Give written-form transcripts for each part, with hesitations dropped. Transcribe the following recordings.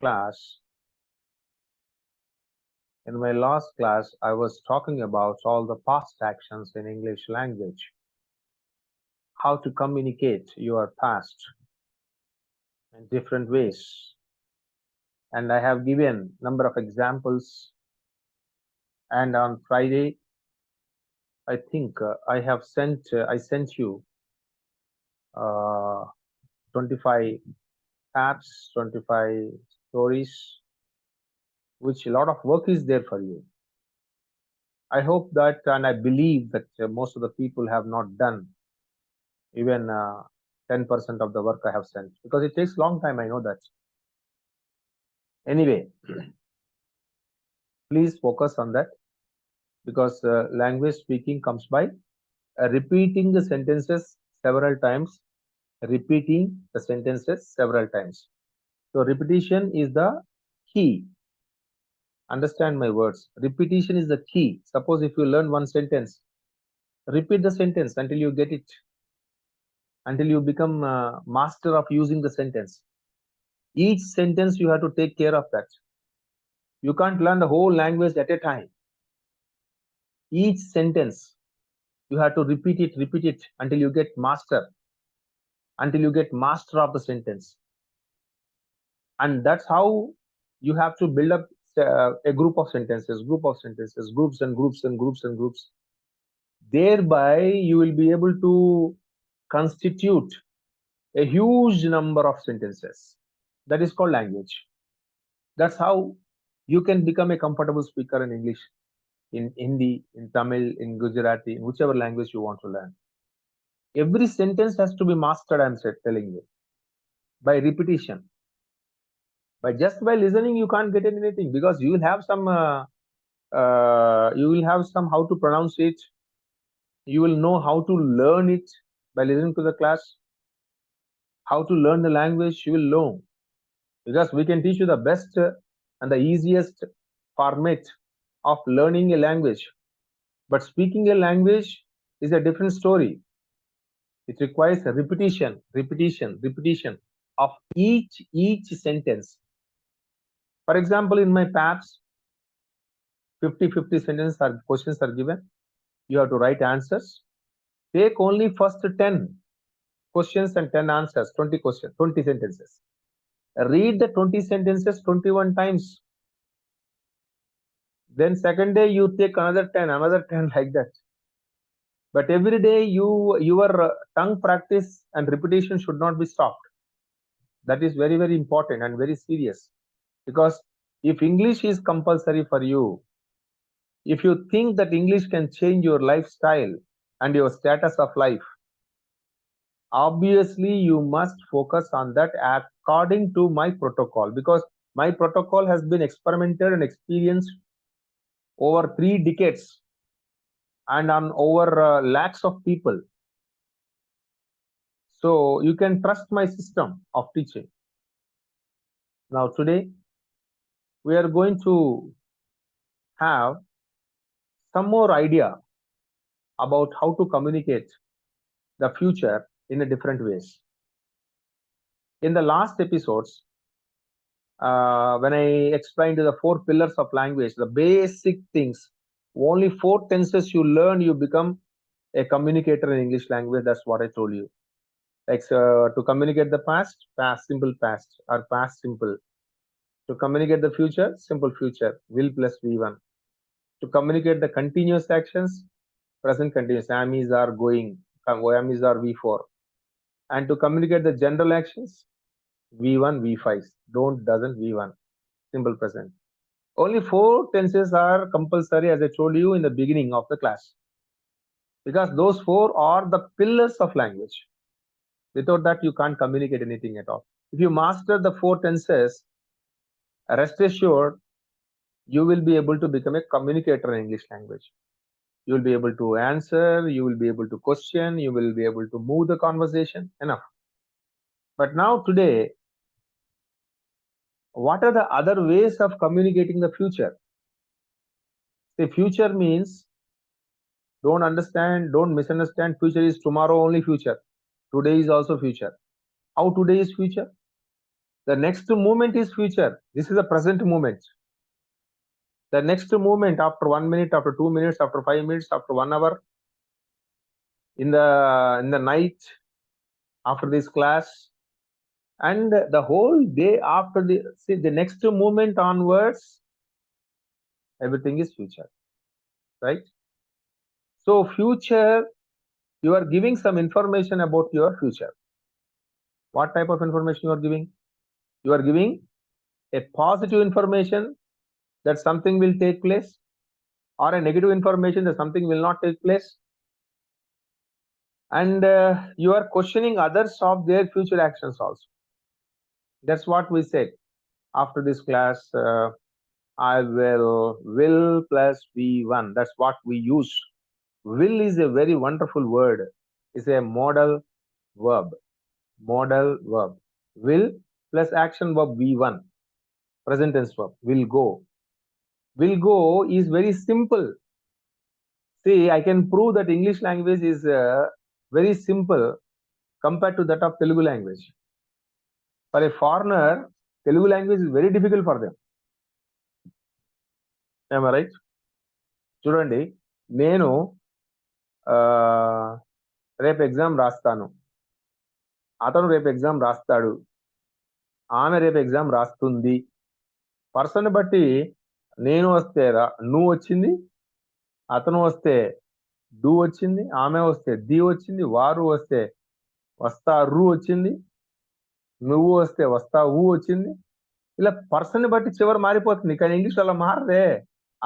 class, in my last class, I was talking about all the past actions in English language, how to communicate your past in different ways. And I have given number of examples. And on Friday, I think I sent you uh, 25 apps, 25 stories, which a lot of work is there for you. I hope that, and I believe that most of the people have not done even 10% of the work I have sent because it takes long time. I know that. Anyway, please focus on that because language speaking comes by repeating the sentences several times, repeating the sentences several times. So repetition is the key. Understand my words. Repetition is the key. Suppose if you learn one sentence, repeat the sentence until you get it, until you become master of using the sentence. Each sentence you have to take care of that. You can't learn the whole language at a time. Each sentence you have to repeat it until you get master of the sentence. And that's how you have to build up a groups and groups and groups and groups and groups. Thereby, you will be able to constitute a huge number of sentences. That is called language. That's how you can become a comfortable speaker in English, in Hindi, in Tamil, in Gujarati, in whichever language you want to learn. Every sentence has to be mastered, I'm telling you, by repetition. But just by listening, you can't get anything because you will have some how to pronounce it. You will know how to learn it by listening to the class. How to learn the language, you will know because we can teach you the best and the easiest format of learning a language. But speaking a language is a different story. It requires a repetition of each sentence. For example, in my PAPS, 50-50 sentences are questions are given. You have to write answers. Take only first 10 questions and 10 answers, 20 questions, 20 sentences. Read the 20 sentences 21 times. Then second day you take another 10 like that. But every day your tongue practice and repetition should not be stopped. That is very, very important and very serious. Because if English is compulsory for you, if you think that English can change your lifestyle and your status of life, obviously you must focus on that according to my protocol because my protocol has been experimented and experienced over 3 decades and on over lakhs of people. So you can trust my system of teaching. Now today we are going to have some more idea about how to communicate the future in a different ways. In the last episodes, when I explained the 4 pillars of language, the basic things, only 4 tenses you learn, you become a communicator in English language. That's what I told you. Like to communicate the past simple past or past simple. To communicate the future, simple future, will plus V1. To communicate the continuous actions, present continuous, am is are going, am is are V4. And to communicate the general actions, V1, V5, don't, doesn't, V1, simple present. Only 4 tenses are compulsory, as I told you in the beginning of the class, because those 4 are the pillars of language. Without that, you can't communicate anything at all. If you master the 4 tenses, rest assured, you will be able to become a communicator in English language. You will be able to answer, you will be able to question, you will be able to move the conversation. Enough. But now, today, what are the other ways of communicating the future? The future means, don't misunderstand. Future is tomorrow only future. Today is also future. How today is future? The next moment is future. This is the present moment. The next moment after 1 minute, after 2 minutes, after 5 minutes, after 1 hour, in the night, after this class, and the whole day after the next moment onwards, everything is future, right? So future, you are giving some information about your future. What type of information you are giving? You are giving a positive information that something will take place, or a negative information that something will not take place, and you are questioning others of their future actions also. That's what we said after this class. I will plus v1. That's what we use. Will is a very wonderful word. It's a modal verb. Modal verb. Will plus action verb v1. Present tense verb. Will go. Will go is very simple. See, I can prove that English language is very simple compared to that of Telugu language. For a foreigner, Telugu language is very difficult for them. Am I right? చూడండి, నేను రేపు exam రాస్తాను, అతను రేపు exam రాస్తాడు, ఆమె రేపు exam రాస్తుంది. పర్సన్ బట్టి నేను వస్తే నువ్వు వచ్చింది, అతను వస్తే డూ వచ్చింది, ఆమె వస్తే ది వచ్చింది, వారు వస్తే వస్తారు వచ్చింది, నువ్వు వస్తే వస్తావు వచ్చింది. ఇలా పర్సన్ బట్టి చివరి మారిపోతుంది. కానీ ఇంగ్లీష్ అలా మారదే.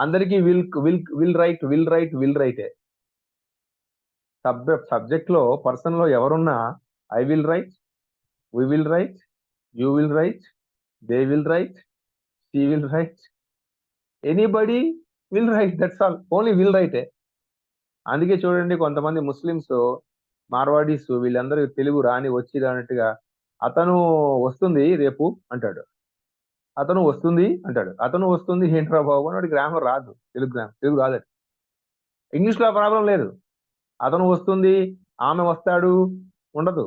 అందరికీ will will will write will write will రైటే. సబ్జెక్ట్ లో పర్సన్ లో ఎవరున్నా I will write, we will write, you will write, they will write, she will write, anybody will write. That's all. Only will రైటే. అందుకే చూడండి, కొంతమంది Muslims, Marwadis, వీళ్ళందరూ తెలుగు రాని వచ్చి అన్నట్టుగా అతను వస్తుంది రేపు అంటాడు, అతను వస్తుంది అంటాడు. అతను వస్తుంది ఏంట్రా బాబు అని వాడికి గ్రామర్ రాదు. తెలుగు రాదు. ఇంగ్లీష్ లో ప్రాబ్లం లేదు. అతను వస్తుంది, ఆమె వస్తాడు ఉండదు.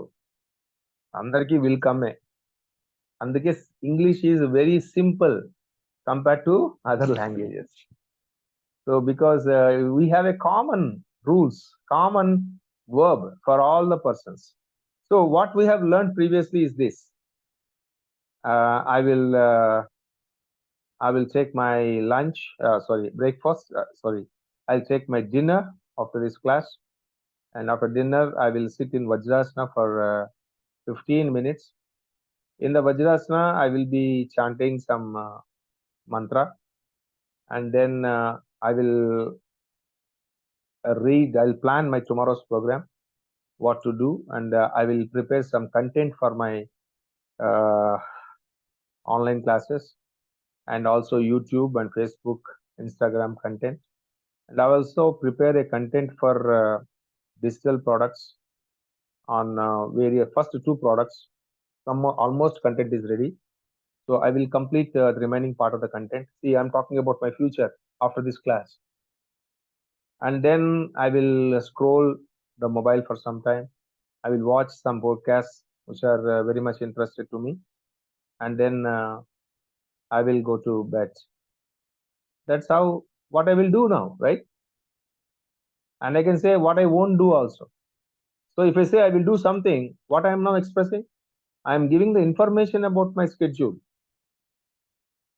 అందరికీ విల్ కమ్మే. అందుకే English is very simple compare to other languages. So because we have a common rules, common verb for all the persons. So what we have learned previously is this. I will take my lunch, breakfast, I'll take my dinner after this class, and after dinner I will sit in Vajrasana for 15 minutes. In the Vajrasana I will be chanting some mantra, and then I will I'll plan my tomorrow's program, what to do, and I will prepare some content for my online classes, and also YouTube and Facebook, Instagram content. And I will also prepare a content for digital products on various first 2 products. Almost content is ready. So I will complete the remaining part of the content. See, I'm talking about my future after this class. And then I will scroll the mobile for some time. I will watch some podcasts which are very much interested to me. And then I will go to bed. That's what I will do now, right? And I can say what I won't do also. So if I say I will do something, what I am now expressing, I am giving the information about my schedule.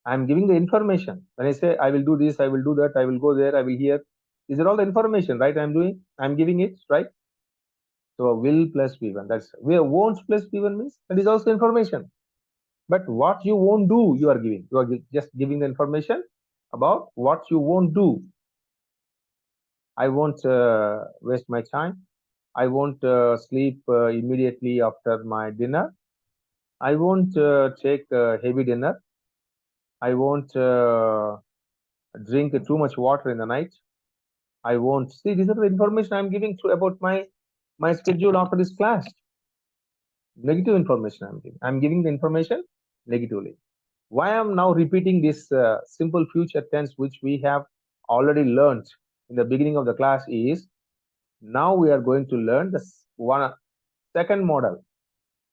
I am giving the information. When I say I will do this, I will do that, I will go there, I will hear, these are all the information, right? I am doing, I am giving it, right? So will plus v1, that's where won't plus v1 means that is also information. But what you won't do, you are giving. You are just giving the information about what you won't do. I won't waste my time. I won't sleep immediately after my dinner. I won't take heavy dinner. I won't drink too much water in the night. I won't. See, these are the information I'm giving about my schedule after this class. Negative information I'm giving. I'm giving the information negatively. Why I'm now repeating this simple future tense which we have already learned in the beginning of the class is, now we are going to learn the second model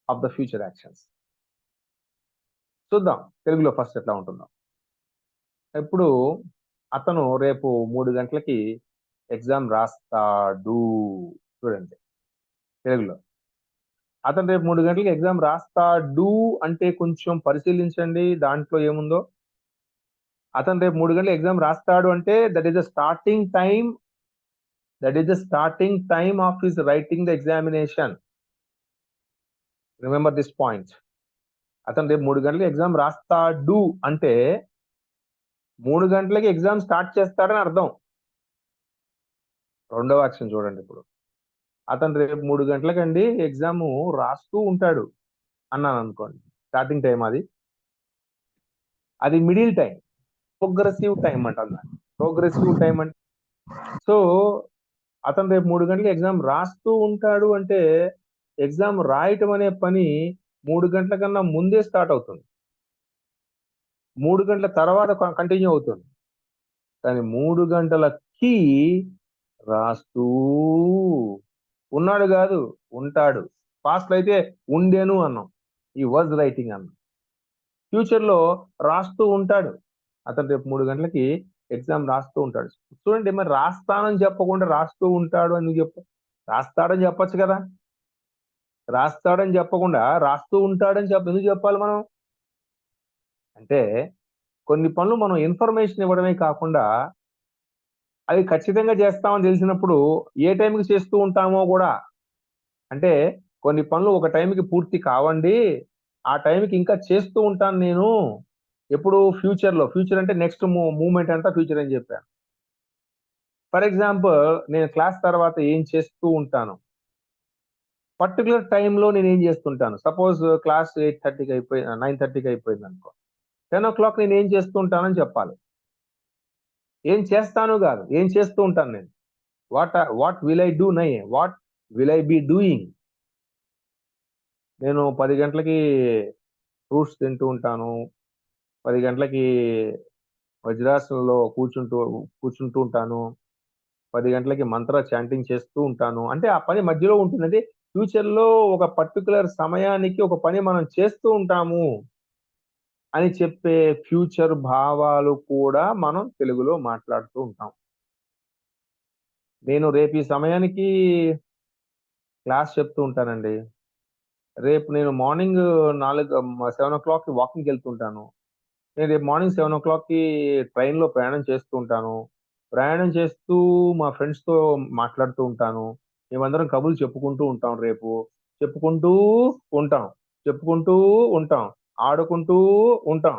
of the future actions. చూద్దాం తెలుగులో first ఎట్లా ఉంటుందో. ఇప్పుడు అతను రేపు 3 గంటలకి exam రాస్తాడు. చూడండి తెలుగులో. అతను రేపు 3 గంటలకి ఎగ్జామ్ రాస్తాడు అంటే కొంచెం పరిశీలించండి దాంట్లో ఏముందో. అతను రేపు 3 గంటలకు ఎగ్జామ్ రాస్తాడు అంటే that is the starting time. That is the starting time of his writing the examination. Remember this point. అతను రేపు 3 గంటలకు ఎగ్జామ్ రాస్తాడు అంటే 3 గంటలకి ఎగ్జామ్ స్టార్ట్ చేస్తాడని అర్థం. రెండవ అక్షరం చూడండి ఇప్పుడు. అతను రేపు 3 గంటలకండి ఎగ్జాము రాస్తూ ఉంటాడు అన్నాననుకోండి. స్టార్టింగ్ టైమ్ అది. అది మిడిల్ టైమ్. ప్రోగ్రెసివ్ టైమ్ అంటాం దాన్ని. ప్రోగ్రెసివ్ టైమ్ అంటే సో, అతను రేపు 3 గంటలకి ఎగ్జామ్ రాస్తూ ఉంటాడు అంటే ఎగ్జామ్ రాయటం అనే పని 3 గంటల కన్నా ముందే స్టార్ట్ అవుతుంది. 3 గంటల తర్వాత కంటిన్యూ అవుతుంది. కానీ 3 గంటలకి రాస్తూ ఉన్నాడు గాదు, ఉంటాడు. పాస్ట్‌లో అయితే ఉండెను అన్నాం. హి వాస్ రైటింగ్ అన్నాం. ఫ్యూచర్‌లో రాస్తూ ఉంటాడు. అతను రేపు 3 గంటలకి ఎగ్జామ్ రాస్తూ ఉంటాడు. చూడండి మరి రాస్తానని చెప్పకుండా రాస్తూ ఉంటాడు అని ఎందుకు చెప్పావు? రాస్తాడని చెప్పొచ్చు కదా! రాస్తాడని చెప్పకుండా రాస్తూ ఉంటాడని ఎందుకు చెప్పాలి మనం? అంటే కొన్ని పనులు మనం ఇన్ఫర్మేషన్ ఇవ్వడమే కాకుండా అవి ఖచ్చితంగా చేస్తామని తెలిసినప్పుడు ఏ టైంకి చేస్తూ ఉంటామో గూడా. అంటే కొన్ని పనులు ఒక టైంకి పూర్తి కావండి. ఆ టైంకి ఇంకా చేస్తూ ఉంటాను నేను. ఎప్పుడు ఫ్యూచర్‌లో. ఫ్యూచర్ అంటే నెక్స్ట్ మూవ్‌మెంట్ అంతా ఫ్యూచర్ అని చెప్పాను. ఫర్ ఎగ్జాంపుల్ నేను క్లాస్ తర్వాత ఏం చేస్తూ ఉంటాను. పర్టిక్యులర్ టైమ్‌లో నేనేం చేస్తుంటాను. Suppose class 8:30కి 9:30కి అయిపోయిందనుకో. 10:00 నేనేం చేస్తూ ఉంటానని చెప్పాలి. ఏం చేస్తాను గాదు. ఏం చేస్తూ ఉంటాను నేను. What will I do what will I be doing? నేను 10 గంటలకి ఫ్రూట్స్ తింటూ ఉంటాను. 10 గంటలకి వజ్రాసనంలో కూర్చుంటూ ఉంటాను. 10 గంటలకి మంత్ర చాంటింగ్ చేస్తూ ఉంటాను. అంటే ఆ పని మధ్యలో ఉంటున్నది. ఫ్యూచర్‌లో ఒక పర్టిక్యులర్ సమయానికి ఒక పని మనం చేస్తూ ఉంటాము అని చెప్పే ఫ్యూచర్ భావాలు కూడా మనం తెలుగులో మాట్లాడుతూ ఉంటాం. నేను రేపు ఈ సమయానికి క్లాస్ చెప్తూ ఉంటానండి. రేపు నేను మార్నింగ్ 7:00కి వాకింగ్‌కెళ్తుంటాను. నేను రేపు మార్నింగ్ 7:00కి ట్రైన్‌లో ప్రయాణం చేస్తూ ఉంటాను. ప్రయాణం చేస్తూ మా ఫ్రెండ్స్‌తో మాట్లాడుతూ ఉంటాను. మేమందరం కబుర్లు చెప్పుకుంటూ ఉంటాం రేపు. చెప్పుకుంటూ ఉంటాం. చెప్పుకుంటూ ఉంటాం. ఆడుకుంటూ ఉంటాం.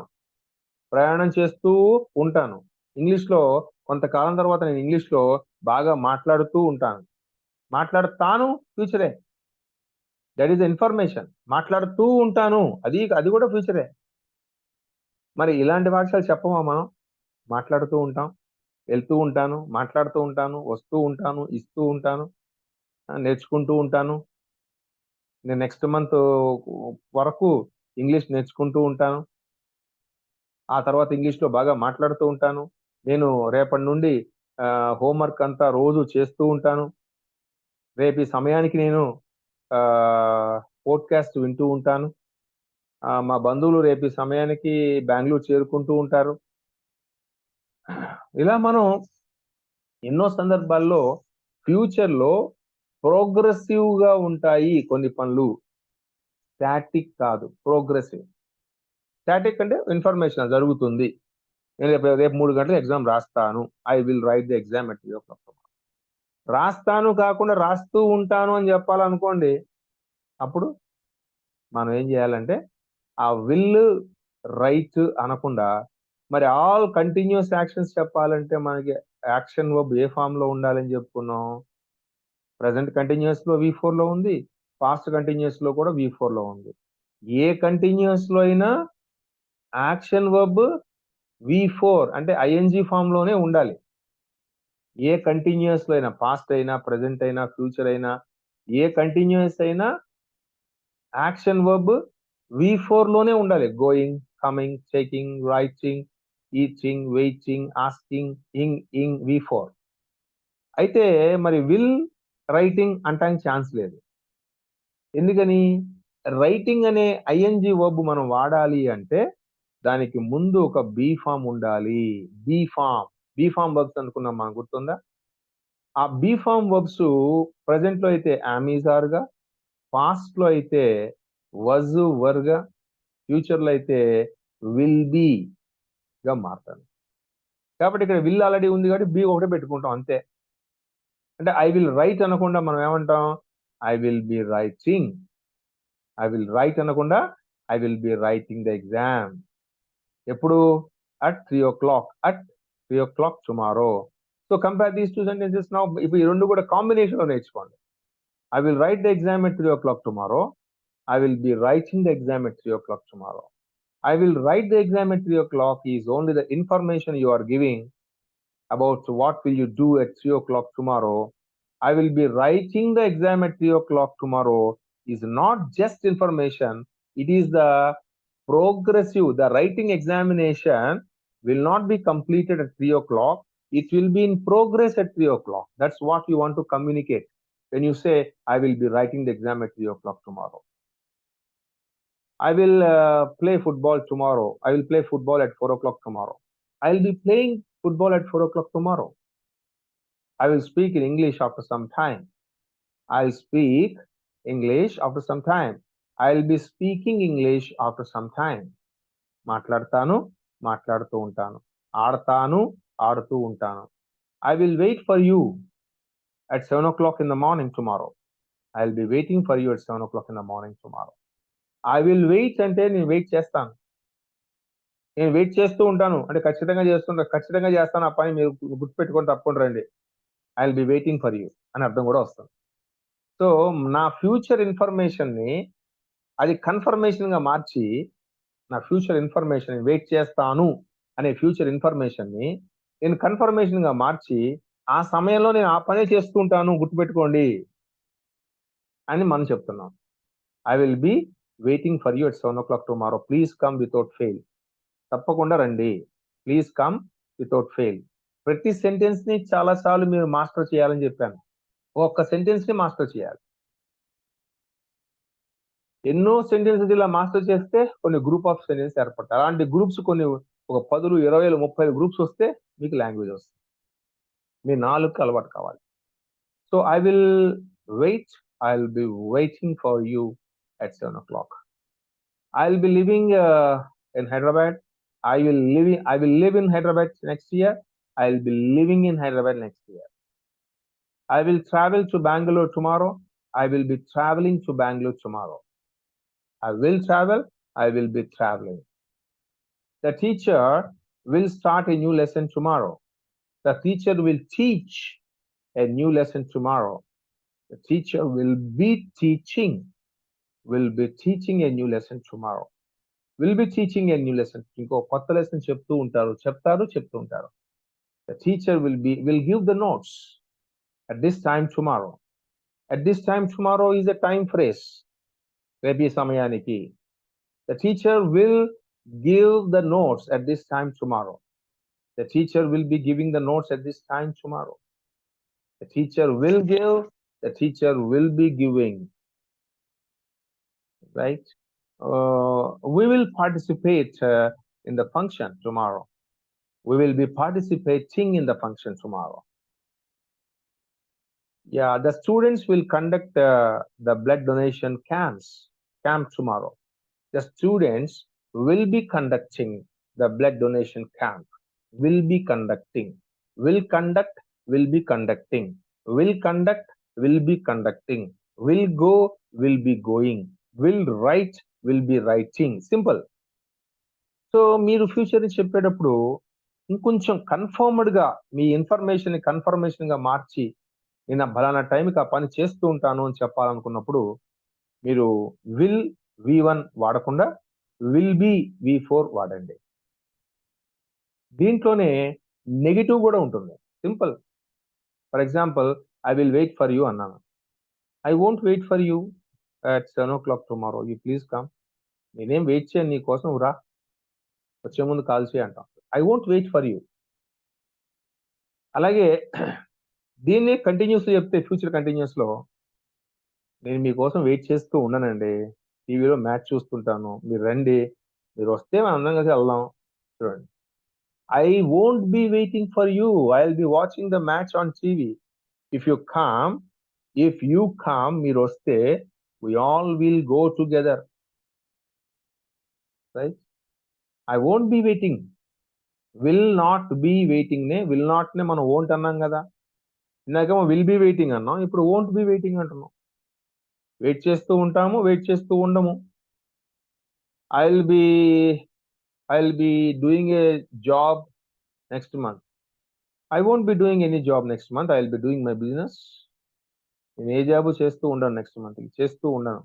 ప్రయాణం చేస్తూ ఉంటాను. ఇంగ్లీష్‌లో కొంతకాలం తర్వాత నేను ఇంగ్లీష్‌లో బాగా మాట్లాడుతూ ఉంటాను. మాట్లాడతాను ఫ్యూచరే. That is information. మాట్లాడుతూ ఉంటాను. అది కూడా ఫ్యూచరే. మరి ఇలాంటి వాక్యాలు చెప్పమా మనం? మాట్లాడుతూ ఉంటాం. వెళ్తూ ఉంటాను, మాట్లాడుతూ ఉంటాను, వస్తూ ఉంటాను, ఇస్తూ ఉంటాను, నేర్చుకుంటూ ఉంటాను. నేను నెక్స్ట్ మంత్ వరకు ఇంగ్లీష్ నేర్చుకుంటూ ఉంటాను. ఆ తర్వాత ఇంగ్లీష్‌లో బాగా మాట్లాడుతూ ఉంటాను. నేను రేపటి నుండి హోంవర్క్ అంతా రోజు చేస్తూ ఉంటాను. రేపు ఈ సమయానికి నేను ఆహ్, పోడ్‌కాస్ట్ వింటూ ఉంటాను. మా బంధువులు రేపు ఈ సమయానికి బెంగుళూరు చేరుకుంటూ ఉంటారు. ఇలా మనం ఎన్నో సందర్భాల్లో ఫ్యూచర్‌లో ప్రోగ్రెసివ్‌గా ఉంటాయి కొన్ని పనులు. స్టాటిక్ కాదు. ప్రోగ్రెసివ్. స్టాటిక్ అంటే ఇన్ఫర్మేషన్ జరుగుతుంది. నేను రేపు 3 గంటలకు ఎగ్జామ్ రాస్తాను. I will right the exam at 3:00. రాస్తాను కాకుండా రాస్తూ ఉంటాను అని చెప్పాలనుకోండి. అప్పుడు మనం ఏం చేయాలంటే ఆ విల్, రైట్ అనకుండా మరి ఆల్ కంటిన్యూయస్ యాక్షన్స్ చెప్పాలంటే మనకి యాక్షన్ వర్బ్ ఏ ఫార్మ్‌లో ఉండాలని చెప్పుకున్నాం? ప్రెజెంట్ కంటిన్యూయస్‌లో V4లో ఉంది. పాస్ట్ కంటిన్యూయస్‌లో కూడా V4లో ఉంది. ఏ కంటిన్యూయస్‌లో అయినా యాక్షన్ వర్బ్ V4 అంటే ఐఎన్‌జీ ఫార్మ్‌లోనే ఉండాలి. ఏ కంటిన్యూయస్‌లో అయినా పాస్ట్ అయినా, ప్రెజెంట్ అయినా, ఫ్యూచర్ అయినా ఏ కంటిన్యూయస్ అయినా యాక్షన్ వర్బ్ V4లోనే ఉండాలి. Going, coming, checking, writing, eating, waiting, asking, ing V4. అయితే మరి విల్, రైటింగ్ అంటానికి ఛాన్స్ లేదు. ఎందుకని? రైటింగ్ అనే ఐఎన్‌జీ వర్బ్ మనం వాడాలి అంటే దానికి ముందు ఒక బీ ఫామ్ ఉండాలి. బీ ఫామ్ వర్బ్స్ అనుకున్నాం మనం, గుర్తుందా? ఆ బీ ఫామ్ వర్బ్స్ ప్రెజెంట్ లో అయితే ఆమీజ్ ఆర్గా, పాస్ట్ లో అయితే వజ్ వర్గా, ఫ్యూచర్ లో అయితే విల్ బీ గా మారుతాను. కాబట్టి ఇక్కడ విల్ ఆల్రెడీ ఉంది కాబట్టి బీ ఒకటే పెట్టుకుంటాం అంతే. అంటే ఐ విల్ రైట్ అనకుండా మనం ఏమంటాం? I will be writing. I will write అనకుండా I will be writing the exam. ఎప్పుడు? at 3 o'clock. At 3 o'clock tomorrow. So compare these two sentences now. ఇప్పుడు ఈ రెండు కూడా కాంబినేషన్ లో నేర్చుకోండి. I will write the exam at 3 o'clock tomorrow. I will be writing the exam at 3 o'clock tomorrow. I will write the exam at 3 o'clock is only the information you are giving about what will you do at 3 o'clock tomorrow. I will be writing the exam at 3 o'clock tomorrow is not just information. It is the progressive. The writing examination will not be completed at 3 o'clock. It will be in progress at 3 o'clock. That's what you want to communicate when you say, I will be writing the exam at 3 o'clock tomorrow. I will play football tomorrow. I will play football at 4 o'clock tomorrow. I will be playing football at 4 o'clock tomorrow. I will speak in English after some time. I'll speak English after some time. I'll be speaking English after some time. మాట్లాడతాను, మాట్లాడుతూ ఉంటాను. ఆడతాను, ఆడుతూ ఉంటాను. I will wait for you at 7 o'clock in the morning tomorrow. I'll be waiting for you at 7 o'clock in the morning tomorrow. I will wait అంటే నేను wait చేస్తాను. నేను వెయిట్ చేస్తూ ఉంటాను అంటే ఖచ్చితంగా చేస్తాను ఆ పని, మీరు గుర్తుపెట్టుకొని తప్పకుండా రండి. I will be waiting for you అని అర్థం కూడా వస్తుంది. సో నా ఫ్యూచర్ ఇన్ఫర్మేషన్ ని అది కన్ఫర్మేషన్ గా మార్చి, నా ఫ్యూచర్ ఇన్ఫర్మేషన్ వెయిట్ చేస్తాను అనే ఫ్యూచర్ ఇన్ఫర్మేషన్ ని నేను కన్ఫర్మేషన్ గా మార్చి ఆ సమయంలో నేను ఆ పనే చేస్తూ ఉంటాను, గుర్తుపెట్టుకోండి అని మనం చెప్తున్నాం. I will be waiting for you at 7 o'clock tomorrow. Please come without fail. తప్పకుండా రండి. Please come without fail. ప్రతి సెంటెన్స్ ని చాలా సార్లు మీరు మాస్టర్ చేయాలని చెప్పాను. ఒక్క సెంటెన్స్ ని మాస్టర్ చేయాలి. ఎన్నో సెంటెన్సెస్ ఇలా మాస్టర్ చేస్తే కొన్ని గ్రూప్ ఆఫ్ సెంటెన్స్ ఏర్పడతాయి. అలాంటి గ్రూప్స్ కొన్ని ఒక 10, 20, 30 గ్రూప్స్ వస్తే మీకు లాంగ్వేజ్ వస్తుంది. మీ 4కి అలవాటు కావాలి. So I will wait. I will be waiting for you at 7 o'clock. I will be living in Hyderabad. I will live in Hyderabad next year. I will be living in Hyderabad next year. I will travel to Bangalore tomorrow. I will be traveling to Bangalore tomorrow. I will travel. I will be traveling. The teacher will start a new lesson tomorrow. The teacher will teach a new lesson tomorrow. The teacher will be teaching a new lesson tomorrow. Will be teaching a new lesson. ఇంకో కొత్త lesson చెప్తూ ఉంటారు. The teacher will give the notes at this time tomorrow. At this time tomorrow is a time phrase. రేపు సమయానికి. The teacher will give the notes at this time tomorrow. The teacher will be giving the notes at this time tomorrow. The teacher will give. The teacher will be giving. Right? We will participate in the function tomorrow. We will be participating in the function tomorrow. Yeah, the students will conduct the blood donation camp tomorrow. The students will be conducting the blood donation camp. Will be conducting. Will conduct, will be conducting. Will conduct, will be conducting. Will go, will be going. Will write, will be writing. Simple. So మీరు future చెప్పేటప్పుడు ఇంకొంచెం confirmed గా మీ information confirmation గా మార్చి నేను బలానా టైంకి ఆ పని చేస్తూ ఉంటాను అని చెప్పాలనుకున్నప్పుడు మీరు విల్ V1 వాడకుండా విల్ బి V4 వాడండి. దీంట్లోనే నెగిటివ్ కూడా ఉంటుంది. Simple. For example, I will wait for you అన్నాను. I won't wait for you at 7 o'clock tomorrow. You please come. నేనేం వెయిట్ చేయను నీ కోసం, రా, వచ్చే ముందు కాల్ చేయి అంటాం. I won't wait for you. అలాగే దీన్ని కంటిన్యూస్ చెప్తే ఫ్యూచర్ కంటిన్యూస్ లో నేను మీకోసం వెయిట్ చేస్తూ ఉన్నానండి, టీవీలో మ్యాచ్ చూస్తుంటాను, మీరు రండి, మీరు వస్తే మనం అందరం కలిసి వెళ్దాం. చూడండి, I won't be waiting for you. I'll be watching the match on TV. If you come, మీరు వస్తే, we all will go together. Right? I won't be waiting. Will not be waiting నే will not నే మనం won't అన్నాం కదా. ఇందాకేమో will be waiting అన్నాం, ఇప్పుడు won't be waiting అంటున్నాం. వెయిట్ చేస్తూ ఉంటాము, వెయిట్ చేస్తూ ఉండము. I'll be doing a job next month. I won't be doing any job next month. I'll be doing my business. నేను ఏ జాబ్ చేస్తూ ఉండను నెక్స్ట్ మంత్, చేస్తూ ఉండను.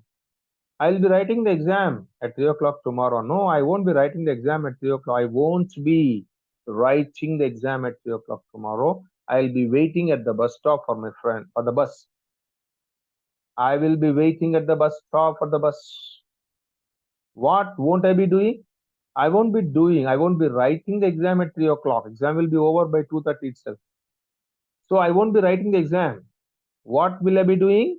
I'll be writing the exam at 3 o'clock tomorrow. No, I won't be writing the exam at 3 o'clock. I won't be writing the exam at 3 o'clock tomorrow. I'll be waiting at the bus stop for my friend, for the bus. I will be waiting at the bus stop for the bus. What won't I be doing? I won't be writing the exam at 3 o'clock. Exam will be over by 2:30 itself. So I won't be writing the exam. What will I be doing?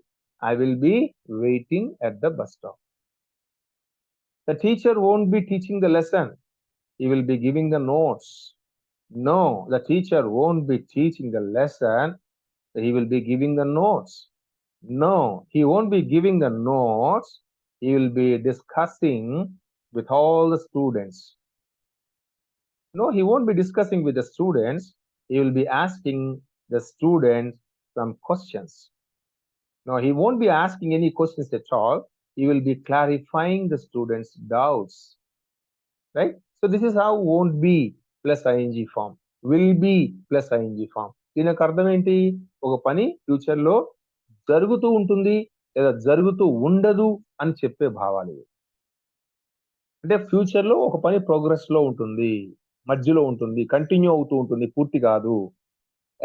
I will be waiting at the bus stop. The teacher won't be teaching the lesson. He will be giving the notes. No, the teacher won't be teaching the lesson. He will be giving the notes. No, he won't be giving the notes. He will be discussing with all the students. No, he won't be discussing with the students. He will be asking the students some questions. No, he won't be asking any questions at all. He will be clarifying the students' doubts. Right? So this is how won't be plus ing form, will be plus ing form. దీనికి అర్థం ఏంటి? ఒక పని future లో జరుగుతూ ఉంటుంది లేదా జరుగుతూ ఉండదు అని చెప్పే భావాలు ఇవి. అంటే ఫ్యూచర్ లో ఒక పని ప్రోగ్రెస్ లో ఉంటుంది, మధ్యలో ఉంటుంది, కంటిన్యూ అవుతూ ఉంటుంది, పూర్తి కాదు.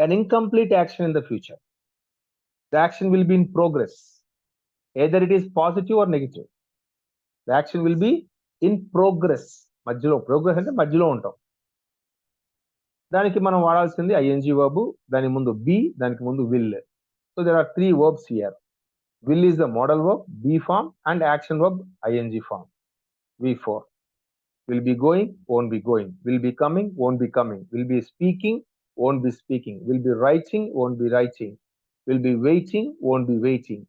An incomplete action in the future. The action will be in progress. Either it is positive or negative. The action will be in progress. మధ్యలో, ప్రోగ్రెస్ అంటే మధ్యలో ఉంటాం. దానికి మనం వాడాల్సింది ఐఎన్జీ వర్బ్, దాని ముందు బి, దానికి ముందు will. So there are 3 verbs here. Will is the modal verb, B form, and action verb, ing form, V4. Will be going, won't be going. Will be coming, won't be coming. Will be speaking, won't be speaking. Will be writing, won't be writing. Will be waiting, won't be waiting.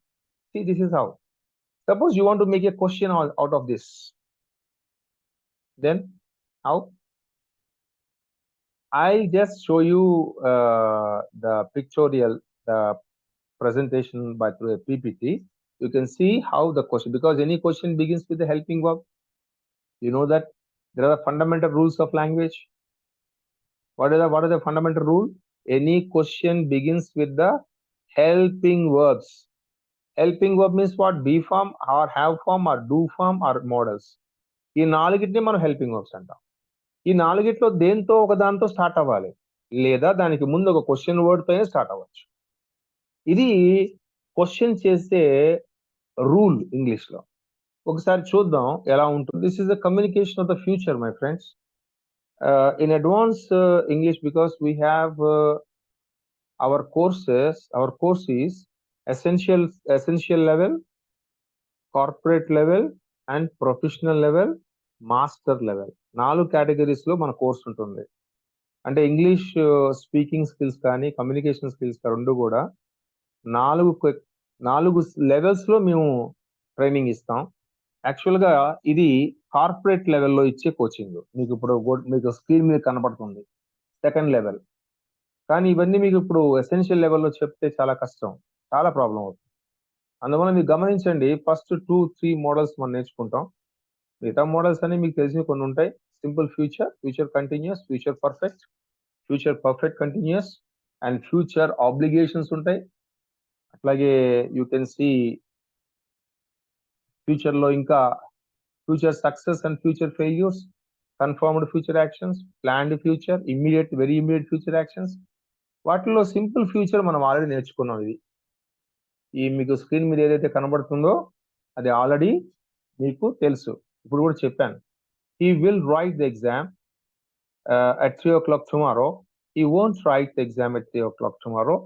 See, this is how. Suppose you want to make a question out of this. Then how? I'll just show you the pictorial, the presentation by through a PPT. You can see how the question, because any question begins with the helping verb. You know that there are the fundamental rules of language. What is the fundamental rule? Any question begins with the helping verbs. Helping verb means what? Be form or have form or do form or modals. ఈ నాలుగిటిని మనం helping verbs అంటాం. ఈ నాలుగిట్లో దేంతో ఒక దాంతో start అవ్వాలి, లేదా దానికి ముందు ఒక క్వశ్చన్ వర్డ్ తోనే స్టార్ట్ అవ్వచ్చు. ఇది క్వశ్చన్ చేసే రూల్ ఇంగ్లీష్ లో. ఒకసారి చూద్దాం ఎలా ఉంటుంది. This is the communication of the future, my friends. In advanced English, because we have our course is essential level, corporate level, and professional level, master level. 4 categories లో మన course ఉంటుంది. అంటే English speaking skills కానీ communication skills రెండు కూడా 4 levels లో మేము training ఇస్తాం. యాక్చువల్ గా ఇది కార్పొరేట్ లెవెల్లో ఇచ్చే కోచింగ్. మీకు ఇప్పుడు మీకు స్క్రీన్ మీద కనపడుతుంది సెకండ్ లెవెల్. కానీ ఇవన్నీ మీకు ఇప్పుడు ఎసెన్షియల్ లెవెల్లో చెప్తే చాలా కష్టం, చాలా ప్రాబ్లం అవుతుంది. అందువల్ల మీరు గమనించండి, ఫస్ట్ 2-3 మోడల్స్ మనం నేర్చుకుంటాం. మిగతా మోడల్స్ అన్ని మీకు తెలిసిన కొన్ని ఉంటాయి. Simple future, future continuous, future perfect continuous, and future obligations ఉంటాయి. అట్లాగే యూ కెన్ సీ ఫ్యూచర్ లో ఇంకా future success and future failures, confirmed future actions, planned future, immediate, very immediate future actions. వాటిలో సింపుల్ ఫ్యూచర్ మనం already నేర్చుకున్నాం. ఇది ఈ మీకు స్క్రీన్ మీద ఏదైతే కనబడుతుందో అది ఆల్రెడీ మీకు తెలుసు, ఇప్పుడు కూడా చెప్పాను. He will write the exam at 3 o'clock tomorrow. He won't write the exam at 3 o'clock tomorrow.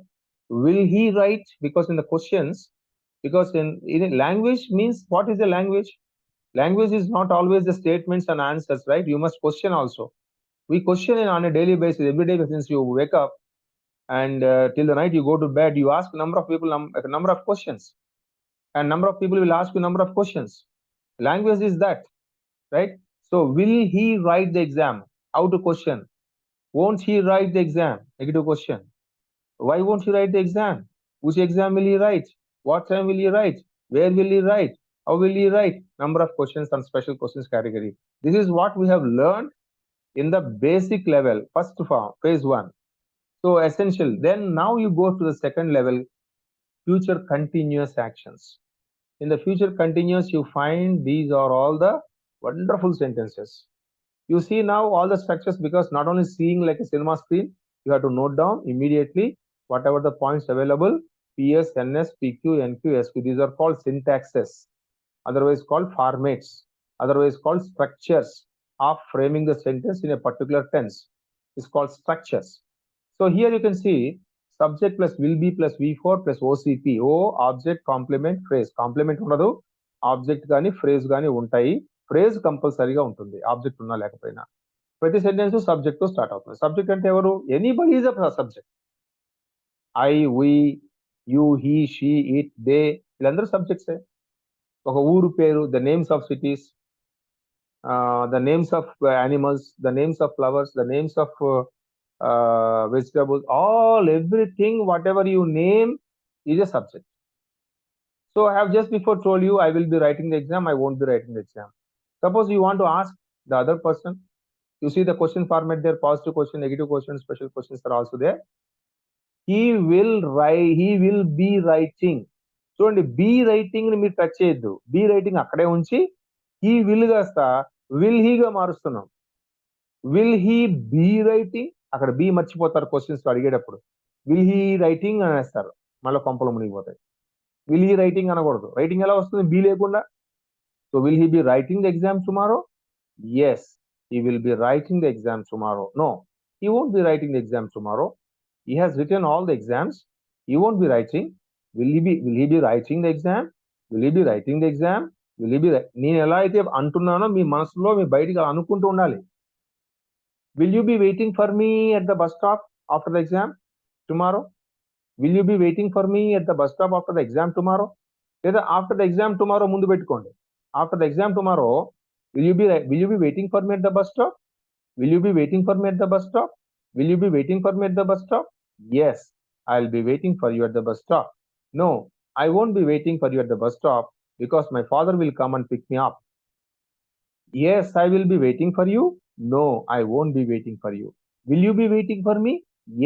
Will he write? Because in the questions, because in language means, what is the language? Language is not always the statements and answers, right? You must question also. We question it on a daily basis. Every day since you wake up and till the night you go to bed, you ask a number of people a number of questions, and number of people will ask you a number of questions. Language is that, right? So will he write the exam? How to question? Won't he write the exam? Negative question. Why won't he write the exam? Which exam will he write? What time will he write? Where will he write? How will he write? Number of questions and special questions category. This is what we have learned in the basic level, first form, phase 1. So essential. Then now you go to the second level, future continuous actions. In the future continuous, you find these are all the wonderful sentences. You see now all the structures, because not only seeing like a cinema screen, you have to note down immediately whatever the points available, PS, NS, PQ, NQ, SQ. These are called syntaxes, otherwise called formats, otherwise called structures of framing the sentence in a particular tense. It's called structures. So here you can see subject plus will be plus V4 plus OCP. O, object, complement, phrase. Complement ఉండదు, object కానీ phrase కానీ ఉంటాయి. Phrase కంపల్సరీగా ఉంటుంది, object ఉన్నా లేకపోయినా. ప్రతి sentence subject తో స్టార్ట్ అవుతుంది. సబ్జెక్ట్ అంటే ఎవరు? Anybody is a subject. I, we, you, he, she, it, they, వీళ్ళందరూ సబ్జెక్ట్సే. ఒక ఊరు పేరు, the names of cities, the names of animals, the names of flowers, the names of vegetables, everything, whatever you name is a subject. So I have just before told you, I will be writing the exam, I won't be writing the exam. Suppose you want to ask the other person, you see the question format there, positive question, negative question, special questions are also there. He will be writing. చూడండి, be writing ని మీరు touch చేయొద్దు. Be writing అక్కడే ఉంచి he will కాస్త will హీగా మారుస్తున్నాం. Will he be writing, అక్కడ బీ మర్చిపోతారు క్వశ్చన్స్ అడిగేటప్పుడు. విల్ హీ రైటింగ్ అనేస్తారు, మళ్ళీ కొంపలు మునిగిపోతాయి. విల్ హీ రైటింగ్ అనకూడదు. రైటింగ్ ఎలా వస్తుంది బీ లేకుండా? So will he be writing the exam tomorrow? Yes, he will be writing the exam tomorrow. No, he won't be writing the exam tomorrow. He has written all the exams. He won't be writing. Will he be writing the exam? Will he be writing the exam? Will he be నేను ఎలా అయితే అంటున్నానో మీ మనసులో మీ బయటికి అనుకుంటూ ఉండాలి. Will you be waiting for me at the bus stop after the exam tomorrow? Will you be waiting for me at the bus stop after the exam tomorrow? లేదా after the exam tomorrow ముందు పెట్టుకోండి. After the exam tomorrow, will you be waiting for me at the bus stop? Will you be waiting for me at the bus stop? Will you be waiting for me at the bus stop? Yes, I'll be waiting for you at the bus stop. No, I won't be waiting for you at the bus stop because my father will come and pick me up. Yes, I will be waiting for you. No, I won't be waiting for you. Will you be waiting for me?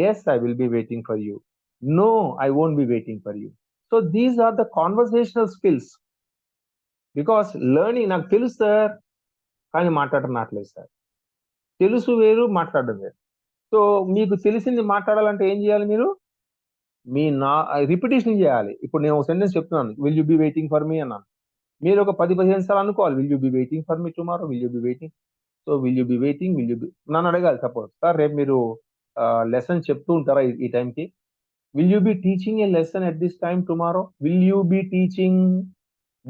Yes, I will be waiting for you. No, I won't be waiting for you. So these are the conversational skills. Because learning, నాకు తెలుసు sir కానీ మాట్లాడటం నాట్లేదు sir. తెలుసు వేరు, మాట్లాడడం వేరు. So మీకు తెలిసింది మాట్లాడాలంటే ఏం చేయాలి? మీరు రిపిటేషన్ చేయాలి. ఇప్పుడు నేను ఒక సెంటెన్స్ చెప్తున్నాను, will you be waiting for మీ అన్నాను. మీరు ఒక 10-15 సార్లు అనుకోవాలి, will you be waiting for me tomorrow, will you be waiting. So will you be waiting, will you be, నన్ను అడగాలి సపోజ్, సార్ రేపు మీరు లెసన్ చెప్తూ ఉంటారా ఈ టైంకి? Will you be teaching A lesson at this time tomorrow? Will you be teaching,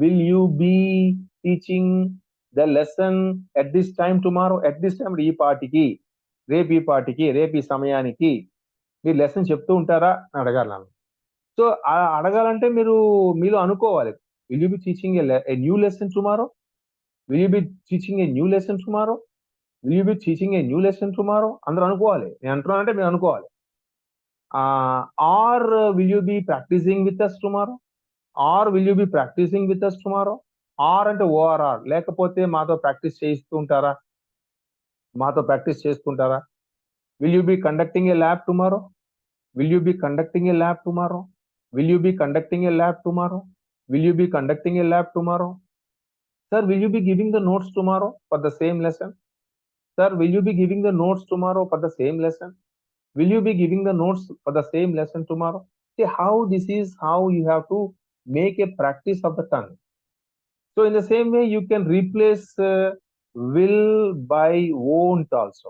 will you be teaching the lesson at this time tomorrow? At this time, ఈ పాటికి, రేపు ఈ పాటికి, రేపు ఈ సమయానికి మీరు లెసన్ చెప్తూ ఉంటారా అని అడగాలి నన్ను. సో అడగాలంటే మీలో అనుకోవాలి, will you be teaching a new lesson tomorrow? Will you be teaching a new lesson tomorrow? Will you be teaching a new lesson tomorrow? అందరూ అనుకోవాలి. నేను అంటున్నానంటే మీరు అనుకోవాలి. Or will you be practicing with us tomorrow? Or will you be practicing with us tomorrow? Or అంటే ORR, లేకపోతే మాతో practice చేస్తుంటారా? Will you be conducting a lab tomorrow? Will you be conducting a lab tomorrow? Will you be conducting a lab tomorrow? Will you be conducting a lab tomorrow? Sir, will you be giving the notes tomorrow for the same lesson? Sir, will you be giving the notes tomorrow for the same lesson? Will you be giving the notes for the same lesson tomorrow? See how this is how you have to make a practice of the tongue. So in the same way, you can replace will by won't also.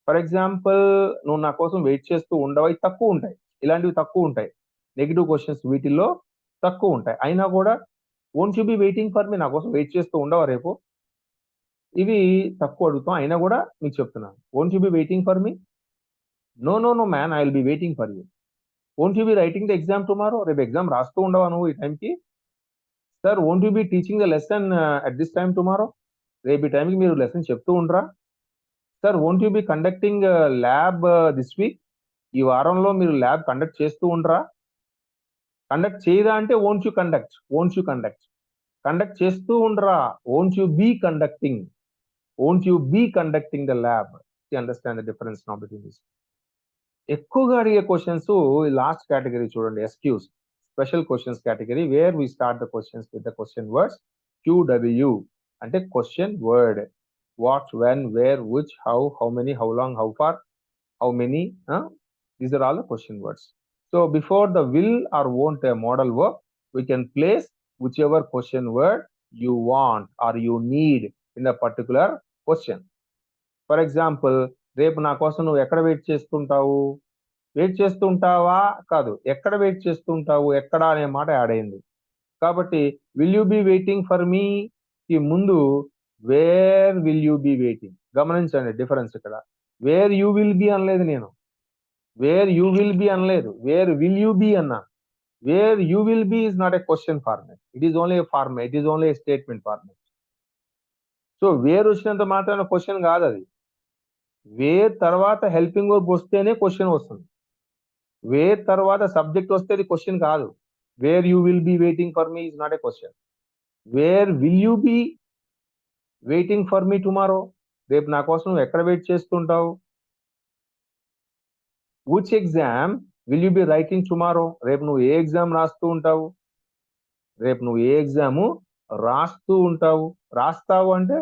For example, నువ్వు నా కోసం wait చేస్తూ ఉండవు, తక్కువ ఉంటాయి, ఇలాంటివి తక్కువ ఉంటాయి. నెగిటివ్ క్వశ్చన్స్ వీటిల్లో తక్కువ ఉంటాయి. అయినా కూడా won't you be waiting for మీ, నా కోసం వెయిట్ చేస్తూ ఉండవా రేపు? ఇవి తక్కువ అడుగుతాం, అయినా కూడా మీకు చెప్తున్నాను. Won't you be waiting for me? No no no man, I will be waiting for you. Won't you be writing the exam tomorrow, రేపు ఎగ్జామ్ రాస్తూ ఉండవా నువ్వు ఈ టైంకి? Sir won't you be teaching the lesson at this time tomorrow, రేపు ఈ టైంకి మీరు లెసన్ చెప్తూ ఉండరా? Sir won't you be conducting lab this week, ఈ వారంలో మీరు ల్యాబ్ కండక్ట్ చేస్తూ ఉండరా? కండక్ట్ చేయరా అంటే won't you conduct, won't you conduct. Conduct చేస్తూ ఉండరా, won't you be conducting, won't you be conducting the lab. You understand the difference now between this. ఎక్కువగా అడిగే క్వశ్చన్స్ లాస్ట్ కేటగిరీ చూడండి, excuse, special questions category, where we start the questions with the question words. QW అంటే question word. What, when, where, which, how many, how long, how far, how many, these are all the question words. So before the will or won't a modal verb, we can place whichever question word you want or you need in a particular question. For example, రేపు నా కోసం నువ్వు ఎక్కడ wait చేస్తుంటావు? Wait చేస్తుంటావా కాదు, ఎక్కడ wait చేస్తుంటావు, ఎక్కడ అనే మాట యాడ్ అయింది. కాబట్టి will you be waiting for మీ కి ముందు where will you be waiting. గమనించండి డిఫరెన్స్ ఇక్కడ. వేర్ యూ విల్ బి అనలేదు నేను, వేర్ యూ విల్ బి అనలేదు, వేర్ విల్ యూ బి అన్నా. Where you will be is not a question format, it is only A format, it is only A statement format. So where వచ్చినంత మాత్రాన question కాదు అది. Wear తర్వాత helping verb వస్తేనే question వస్తుంది. Wear తర్వాత subject వస్తే అది క్వశ్చన్ కాదు. Where you will be waiting for me is not a question. Where will you be waiting for me tomorrow, రేపు నా కోసం నువ్వు ఎక్కడ వెయిట్ చేస్తుంటావు? Which exam will you be writing tomorrow, రేపు నువ్వు ఏ ఎగ్జామ్ రాస్తూ ఉంటావు? రేపు నువ్వు ఏ ఎగ్జాము రాస్తూ ఉంటావు? రాస్తావు అంటే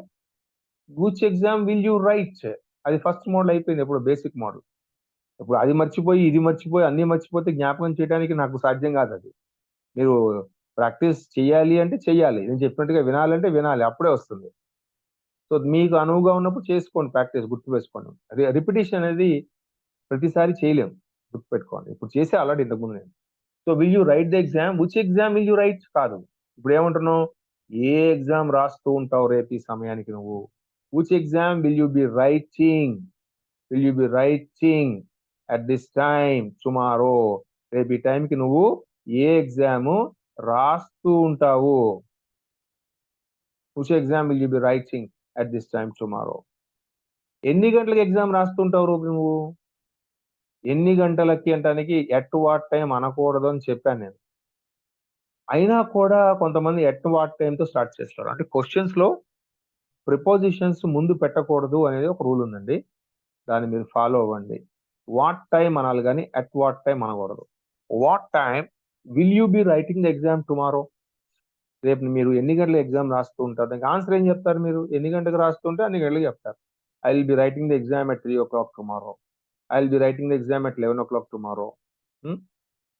which exam will you right, అది ఫస్ట్ మోడల్ అయిపోయింది, ఇప్పుడు బేసిక్ మోడల్. ఇప్పుడు అది మర్చిపోయి ఇది మర్చిపోయి అన్ని మర్చిపోతే జ్ఞాపకం చేయడానికి నాకు సాధ్యం కాదు. అది మీరు ప్రాక్టీస్ చేయాలి అంటే చెయ్యాలి, నేను చెప్పినట్టుగా వినాలంటే వినాలి, అప్పుడే వస్తుంది. సో మీకు అనువుగా ఉన్నప్పుడు చేసుకోండి, ప్రాక్టీస్ గుర్తు వేసుకోండి. రిపిటేషన్ అనేది ప్రతిసారి చేయలేము, గుర్తుపెట్టుకోండి. ఇప్పుడు చేసే ఆల్రెడీ ఇంతకుముందు నేను. So will you right the exam, which exam will you right కాదు. ఇప్పుడు ఏమంటున్నావు? ఏ ఎగ్జామ్ రాస్తూ ఉంటావు రేపు ఈ సమయానికి నువ్వు? Which exam will you be writing, will you be writing at this time tomorrow, రేపు ఈ టైంకి నువ్వు ఏ ఎగ్జామ్ రాస్తూ ఉంటావు? Which exam will you be writing at this time tomorrow. ఎన్ని గంటలకు ఎగ్జామ్ రాస్తుంటావు రూపు నువ్వు? ఎన్ని గంటలకి అంటానికి ఎట్ వాట్ టైం అనకూడదు అని చెప్పాను నేను. అయినా కూడా కొంతమంది ఎట్ వాట్ టైంతో స్టార్ట్ చేస్తారు. అంటే క్వశ్చన్స్ లో ప్రిపోజిషన్స్ ముందు పెట్టకూడదు అనేది ఒక రూల్ ఉందండి, దాన్ని మీరు ఫాలో అవ్వండి. వాట్ టైం అనాలి కానీ ఎట్ వాట్ టైం అనకూడదు. What time will you be writing the exam tomorrow, రేపు మీరు ఎన్ని గంటల ఎగ్జామ్ రాస్తూ ఉంటారు? దానికి ఆన్సర్ ఏం చెప్తారు? మీరు ఎన్ని గంటలకు రాస్తుంటే అన్ని గంటలకు చెప్తారు. I will be writing the exam at 3 o'clock tomorrow. I will be writing the exam at 11 o'clock tomorrow.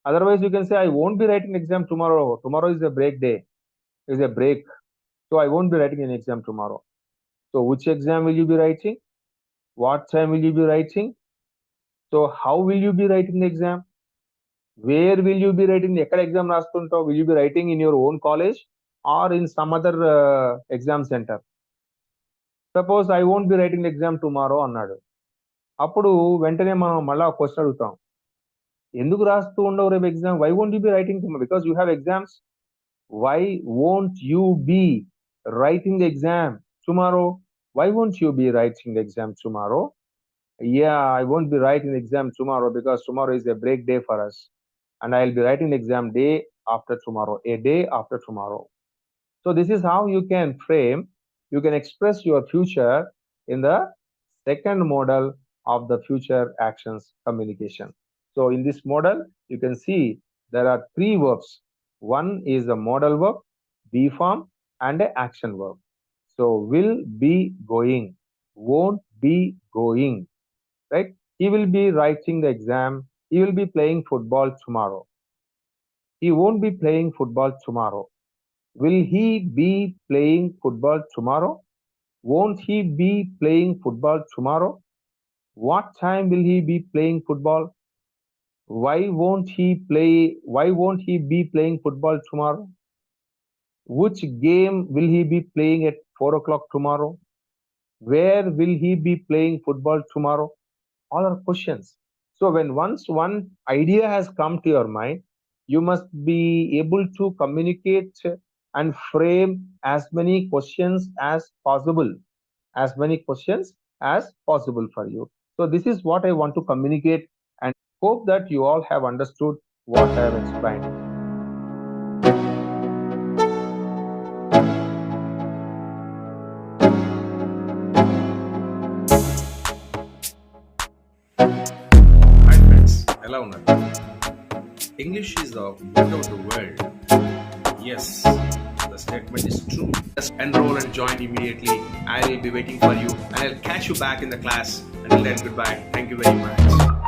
Otherwise, you can say, I won't be writing exam tomorrow. Tomorrow is a break day. Is a break. So I won't be writing an exam tomorrow. So which exam will you be writing? What time will you be writing? So how will you be writing the exam? Where will you be writing the exam? Will you be writing in your own college or in some other exam center? Suppose I won't be writing the exam tomorrow అన్నాడు. అప్పుడు వెంటనే మనం మళ్ళీ question అడుగుతాం, ఎందుకు రాస్తూ ఉండవు రేపు exam? Why won't you be writing? Because you have exams. Why won't you be writing the exam tomorrow? Why won't you be writing the exam tomorrow? Yeah, I won't be writing the exam tomorrow because tomorrow is a break day for us. And I'll be writing the exam day after tomorrow, a day after tomorrow. So this is how you can frame, you can express your future in the second model of the future actions communication. So in this model, you can see there are three verbs. One is a modal verb, be form, and an action verb. So will be going, won't be going, right? He will be writing the exam. He will be playing football tomorrow. He won't be playing football tomorrow. Will he be playing football tomorrow? Won't he be playing football tomorrow? What time will he be playing football? Why won't he be playing football tomorrow? which game will he be playing at 4 o'clock tomorrow? Where will he be playing football tomorrow? All are questions. So when once one idea has come to your mind, you must be able to communicate and frame as many questions as possible, for you. So this is what I want to communicate, and hope that you all have understood what I have explained. Hi friends, ఎలా ఉన్నారు? English is the book of the world. Yes, the statement is true. Just enroll and join immediately. I will be waiting for you and I'll catch you back in the class. Until then, goodbye. Thank you very much.